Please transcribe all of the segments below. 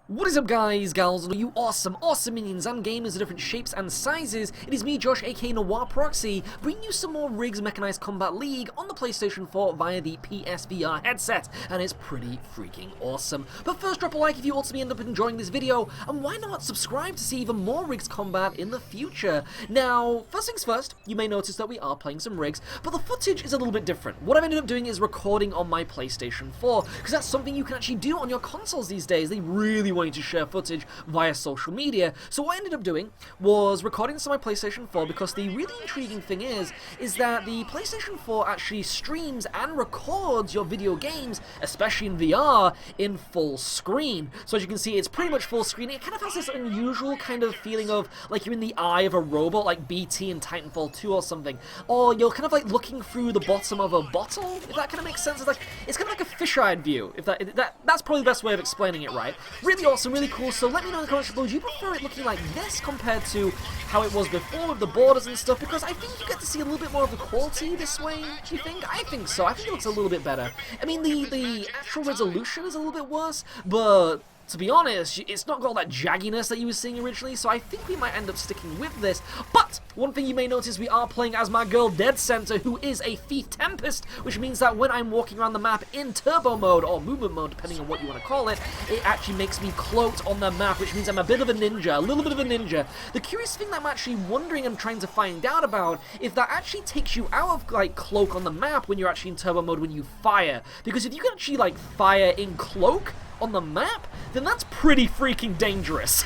What is up, guys, gals, and all you awesome minions and gamers of different shapes and sizes? It is me, Josh, aka Noir Proxy, bringing you some more RIGS Mechanized Combat League on the PlayStation 4 via the PSVR headset, and it's pretty freaking awesome. But first, drop a like if you ultimately end up enjoying this video, and why not subscribe to see even more RIGS Combat in the future? Now, first things first, you may notice that we are playing some RIGS, but the footage is a little bit different. What I've ended up doing is recording on my PlayStation 4, because that's something you can actually do on your consoles these days. They really want you to share footage via social media. So what I ended up doing was recording this on my PlayStation 4, because the really intriguing thing is that the PlayStation 4 actually streams and records your video games, especially in VR, in full screen. So as you can see, it's pretty much full screen. It kind of has this unusual kind of feeling of like you're in the eye of a robot, like BT in Titanfall 2 or something. Or you're kind of like looking through the bottom of a bottle, if that kind of makes sense. It's kind of like a fish-eyed view, if that's probably the best way of explaining it, right? Really awesome, really cool. So let me know in the comments below, do you prefer it looking like this compared to how it was before with the borders and stuff? Because I think you get to see a little bit more of the quality this way, do you think? I think so. I think it looks a little bit better. I mean, the actual resolution is a little bit worse, but to be honest, it's not got all that jagginess that you were seeing originally, so I think we might end up sticking with this. But one thing you may notice, we are playing as my girl Dead Center, who is a Thief Tempest, which means that when I'm walking around the map in turbo mode, or movement mode, depending on what you want to call it, it actually makes me cloaked on the map, which means I'm a bit of a ninja, a little bit of a ninja. The curious thing that I'm actually wondering and trying to find out about, if that actually takes you out of, like, cloak on the map when you're actually in turbo mode when you fire. Because if you can actually, like, fire in cloak on the map, then that's pretty freaking dangerous.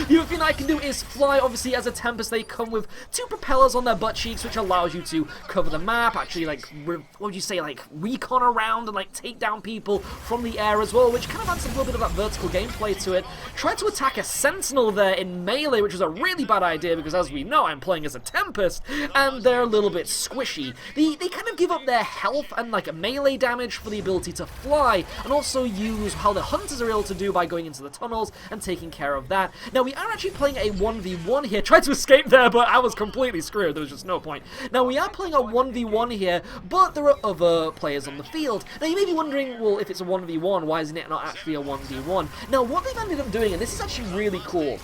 The other thing I can do is fly. Obviously, as a Tempest, they come with two propellers on their butt cheeks, which allows you to cover the map, actually, like, what would you say, like, recon around and, like, take down people from the air as well, which kind of adds a little bit of that vertical gameplay to it. Tried to attack a Sentinel there in melee, which was a really bad idea, because as we know, I'm playing as a Tempest, and they're a little bit squishy. They kind of give up their health and, like, melee damage for the ability to fly, and also use how the Hunters are able to do by going into the tunnels and taking care of that. Now, we are actually playing a 1v1 here. Tried to escape there, but I was completely screwed. There was just no point. Now, we are playing a 1v1 here, but there are other players on the field. Now, you may be wondering, well, if it's a 1v1, why isn't it not actually a 1v1? Now, what they've ended up doing, and this is actually really cool,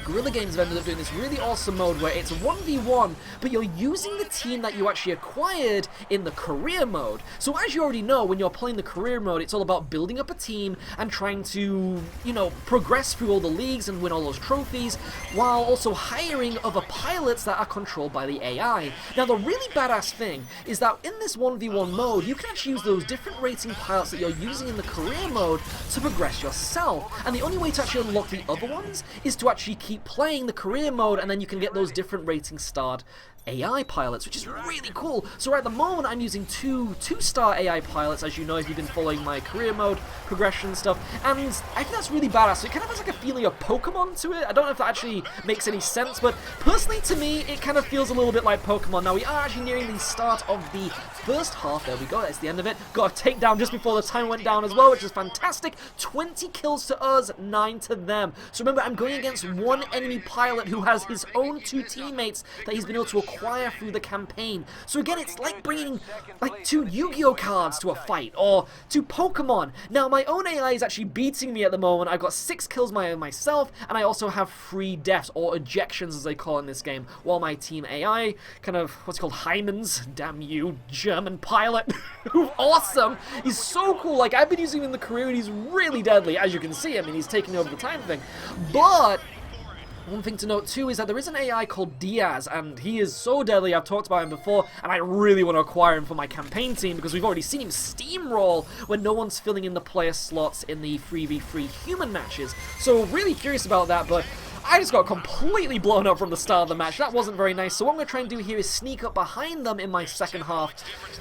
Guerrilla Games have ended up doing this really awesome mode where it's 1v1, but you're using the team that you actually acquired in the career mode. So as you already know, when you're playing the career mode, it's all about building up a team and trying to, you know, progress through all the leagues and win all those trophies, while also hiring other pilots that are controlled by the AI. Now, the really badass thing is that in this 1v1 mode, you can actually use those different rating pilots that you're using in the career mode to progress yourself. And the only way to actually unlock the other ones is to actually keep playing the career mode, and then you can get those different rating starred AI pilots, which is really cool. So right at the moment, I'm using two-star AI pilots, as you know if you've been following my career mode progression stuff, and I think that's really badass. So it kind of has like a feeling of Pokemon to it. I don't know if that actually makes any sense, but personally to me, it kind of feels a little bit like Pokemon. Now, we are actually nearing the start of the first half. There we go, that's the end of it. Got a takedown just before the time went down as well, which is fantastic. 20 kills to us, 9 to them. So remember, I'm going against one enemy pilot who has his own two teammates that he's been able to acquire through the campaign. So again, it's like bringing like two Yu-Gi-Oh cards to a fight, or two Pokemon. Now, my own AI is actually beating me at the moment. I've got 6 kills myself, and I also have 3 deaths, or ejections as they call in this game, while my team AI, kind of, what's it called, Hymens, damn you, German pilot, who's awesome. He's so cool. Like, I've been using him in the career, and he's really deadly, as you can see. I mean, he's taking over the time thing. But one thing to note too is that there is an AI called Diaz, and he is so deadly. I've talked about him before, and I really want to acquire him for my campaign team, because we've already seen him steamroll when no one's filling in the player slots in the 3v3 human matches. So really curious about that, but I just got completely blown up from the start of the match. That wasn't very nice. So what I'm going to try and do here is sneak up behind them in my second half.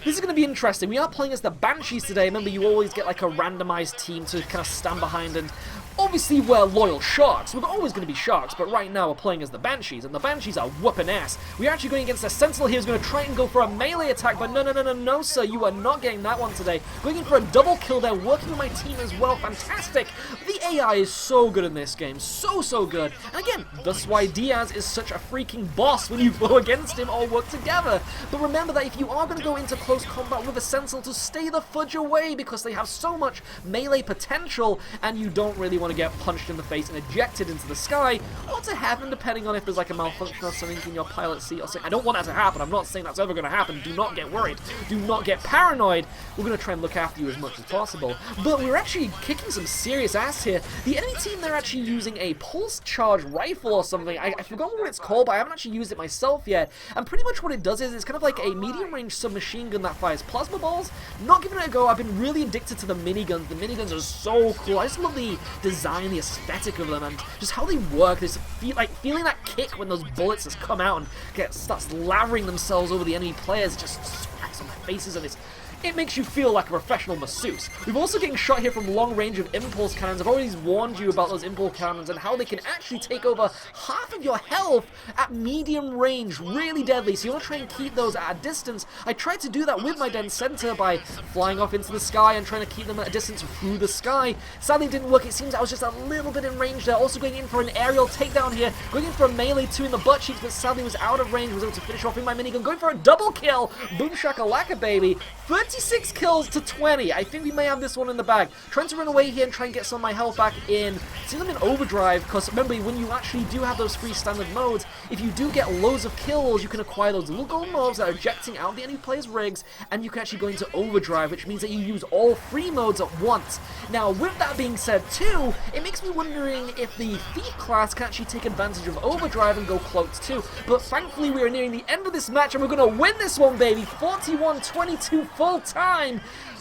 This is going to be interesting. We are playing as the Banshees today. Remember, you always get like a randomized team to kind of stand behind, and obviously we're loyal Sharks. We're always going to be Sharks, but right now we're playing as the Banshees, and the Banshees are whooping ass. We're actually going against a Sentinel here who's going to try and go for a melee attack, but no, sir, you are not getting that one today. Going in for a double kill there, working with my team as well. Fantastic. The AI is so good in this game. So good. And again, that's why Diaz is such a freaking boss when you go against him or work together. But remember that if you are going to go into close combat with a Sentinel, to stay the fudge away, because they have so much melee potential, and you don't really want want to get punched in the face and ejected into the sky, or to heaven, depending on if there's like a malfunction or something in your pilot seat or something. I don't want that to happen. I'm not saying that's ever going to happen. Do not get worried. Do not get paranoid. We're going to try and look after you as much as possible. But we're actually kicking some serious ass here. The enemy team, they're actually using a pulse charge rifle or something. I forgot what it's called, but I haven't actually used it myself yet. And pretty much what it does is it's kind of like a medium-range submachine gun that fires plasma balls. Not giving it a go. I've been really addicted to the miniguns. The miniguns are so cool. I just love the design, the aesthetic of them, and just how they work. This feeling that kick when those bullets just come out and starts lathering themselves over the enemy players, just smacks on their faces, and it makes you feel like a professional masseuse. We've also getting shot here from long range of impulse cannons. I've already warned you about those impulse cannons and how they can actually take over half of your health at medium range. Really deadly. So you want to try and keep those at a distance. I tried to do that with my dense center by flying off into the sky and trying to keep them at a distance through the sky. Sadly, it didn't work. It seems I was just a little bit in range there. Also going in for an aerial takedown here. Going in for a melee 2 in the butt cheeks, but sadly was out of range. Was able to finish off in my minigun. Going for a double kill. Boom shakalaka, baby. 36 kills to 20. I think we may have this one in the bag. Trying to run away here and try and get some of my health back in. Seeing them in overdrive, because remember, when you actually do have those 3 standard modes, if you do get loads of kills, you can acquire those little gold mobs that are ejecting out the enemy player's rigs, and you can actually go into overdrive, which means that you use all 3 modes at once. Now, with that being said too, it makes me wondering if the Thief class can actually take advantage of overdrive and go cloaked too. But thankfully, we are nearing the end of this match, and we're going to win this one, baby. 41-22 full time.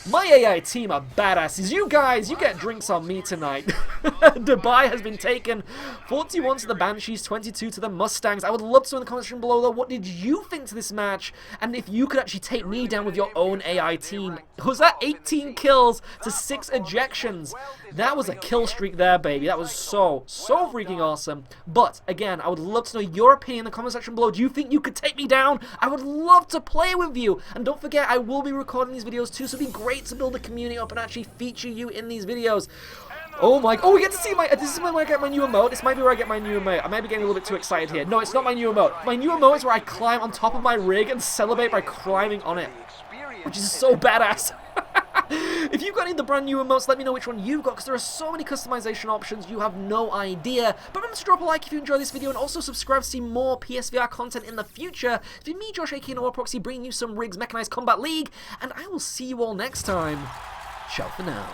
My AI team are badasses. You guys, you get drinks on me tonight. Dubai has been taken. 41 to the Banshees, 22 to the Mustangs. I would love to know in the comment section below, though, what did you think to this match? And if you could actually take me down with your own AI team. Was that 18 kills to 6 ejections? That was a kill streak there, baby. That was so freaking awesome. But, again, I would love to know your opinion in the comment section below. Do you think you could take me down? I would love to play with you. And don't forget, I will be recording these videos too, so it'd be great to build a community up and actually feature you in these videos. Oh my, oh, we get to see this is where I get my new emote. This might be where I get my new emote. I might be getting a little bit too excited here. No, it's not my new emote. My new emote is where I climb on top of my rig and celebrate by climbing on it, which is so badass. If you've got any of the brand new emotes, let me know which one you've got, because there are so many customization options, you have no idea. But remember to drop a like if you enjoyed this video, and also subscribe to see more PSVR content in the future. It's been me, Josh, aka Proxy, bringing you some RIGS Mechanized Combat League, and I will see you all next time. Ciao for now.